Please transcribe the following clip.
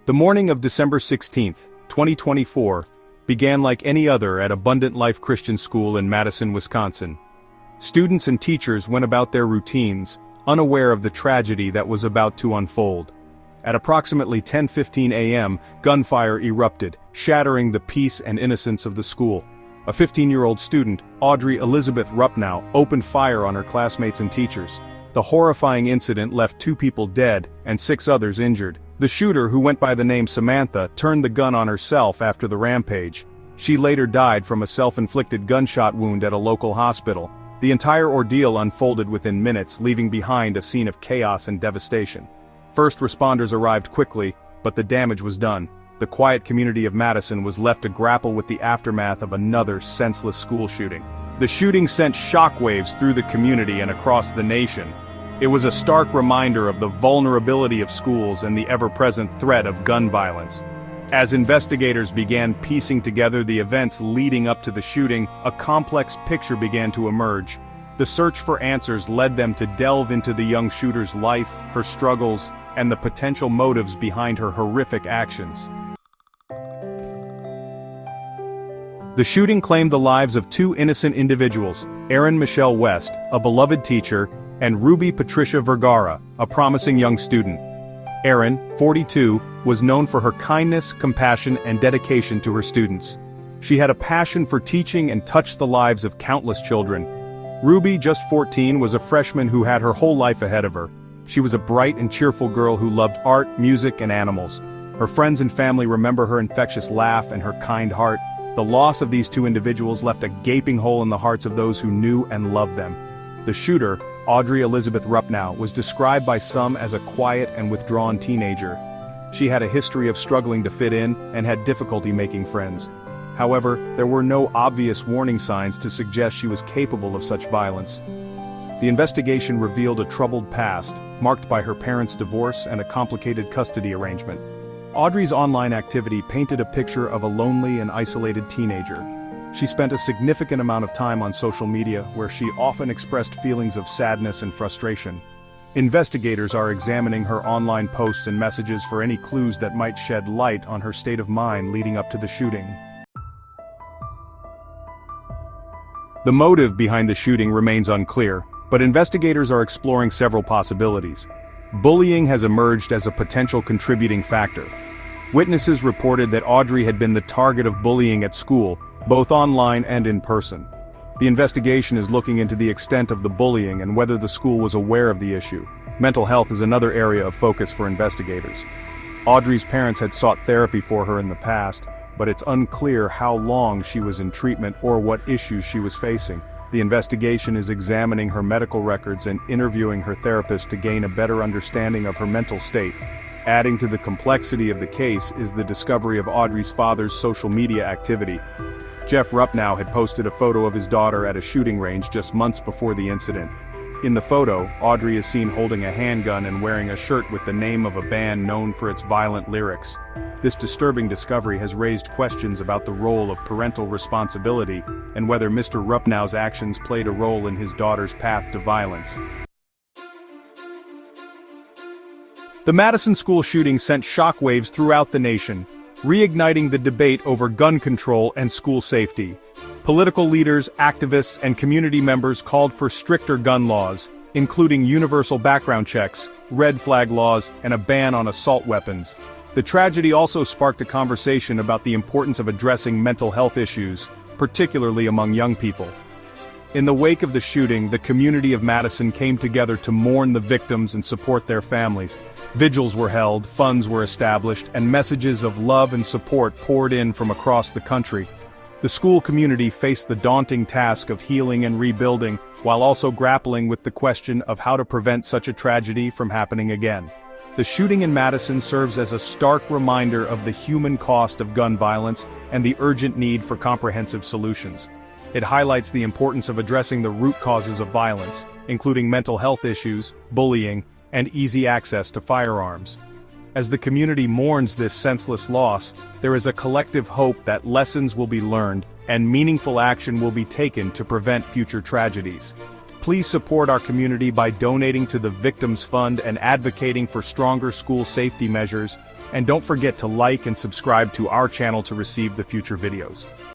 The morning of December 16, 2024, began like any other at Abundant Life Christian School in Madison, Wisconsin. Students and teachers went about their routines, unaware of the tragedy that was about to unfold. At approximately 10:15 a.m., gunfire erupted, shattering the peace and innocence of the school. A 15-year-old student, Audrey Elizabeth Ruppnow, opened fire on her classmates and teachers. The horrifying incident left 2 people dead and 6 others injured. The shooter, who went by the name Samantha, turned the gun on herself after the rampage. She later died from a self-inflicted gunshot wound at a local hospital. The entire ordeal unfolded within minutes, leaving behind a scene of chaos and devastation. First responders arrived quickly, but the damage was done. The quiet community of Madison was left to grapple with the aftermath of another senseless school shooting. The shooting sent shockwaves through the community and across the nation. It was a stark reminder of the vulnerability of schools and the ever-present threat of gun violence. As investigators began piecing together the events leading up to the shooting, a complex picture began to emerge. The search for answers led them to delve into the young shooter's life, her struggles, and the potential motives behind her horrific actions. The shooting claimed the lives of 2 innocent individuals, Erin Michelle West, a beloved teacher, and Ruby Patricia Vergara, a promising young student. Erin, 42, was known for her kindness, compassion, and dedication to her students. She had a passion for teaching and touched the lives of countless children. Ruby, just 14, was a freshman who had her whole life ahead of her. She was a bright and cheerful girl who loved art, music, and animals. Her friends and family remember her infectious laugh and her kind heart. The loss of these 2 individuals left a gaping hole in the hearts of those who knew and loved them. The shooter, Audrey Elizabeth Ruppnow, was described by some as a quiet and withdrawn teenager. She had a history of struggling to fit in and had difficulty making friends. However, there were no obvious warning signs to suggest she was capable of such violence. The investigation revealed a troubled past, marked by her parents' divorce and a complicated custody arrangement. Audrey's online activity painted a picture of a lonely and isolated teenager. She spent a significant amount of time on social media, where she often expressed feelings of sadness and frustration. Investigators are examining her online posts and messages for any clues that might shed light on her state of mind leading up to the shooting. The motive behind the shooting remains unclear, but investigators are exploring several possibilities. Bullying has emerged as a potential contributing factor. Witnesses reported that Audrey had been the target of bullying at school, both online and in person. The investigation is looking into the extent of the bullying and whether the school was aware of the issue. Mental health is another area of focus for investigators. Audrey's parents had sought therapy for her in the past, but it's unclear how long she was in treatment or what issues she was facing. The investigation is examining her medical records and interviewing her therapist to gain a better understanding of her mental state. Adding to the complexity of the case is the discovery of Audrey's father's social media activity. Jeff Ruppnow had posted a photo of his daughter at a shooting range just months before the incident. In the photo, Audrey is seen holding a handgun and wearing a shirt with the name of a band known for its violent lyrics. This disturbing discovery has raised questions about the role of parental responsibility and whether Mr. Ruppnow's actions played a role in his daughter's path to violence. The Madison school shooting sent shockwaves throughout the nation, reigniting the debate over gun control and school safety. Political leaders, activists, and community members called for stricter gun laws, including universal background checks, red flag laws, and a ban on assault weapons. The tragedy also sparked a conversation about the importance of addressing mental health issues, particularly among young people. In the wake of the shooting, the community of Madison came together to mourn the victims and support their families. Vigils were held, funds were established, and messages of love and support poured in from across the country. The school community faced the daunting task of healing and rebuilding, while also grappling with the question of how to prevent such a tragedy from happening again. The shooting in Madison serves as a stark reminder of the human cost of gun violence and the urgent need for comprehensive solutions. It highlights the importance of addressing the root causes of violence, including mental health issues, bullying, and easy access to firearms. As the community mourns this senseless loss, there is a collective hope that lessons will be learned and meaningful action will be taken to prevent future tragedies. Please support our community by donating to the Victims Fund and advocating for stronger school safety measures, and don't forget to like and subscribe to our channel to receive the future videos.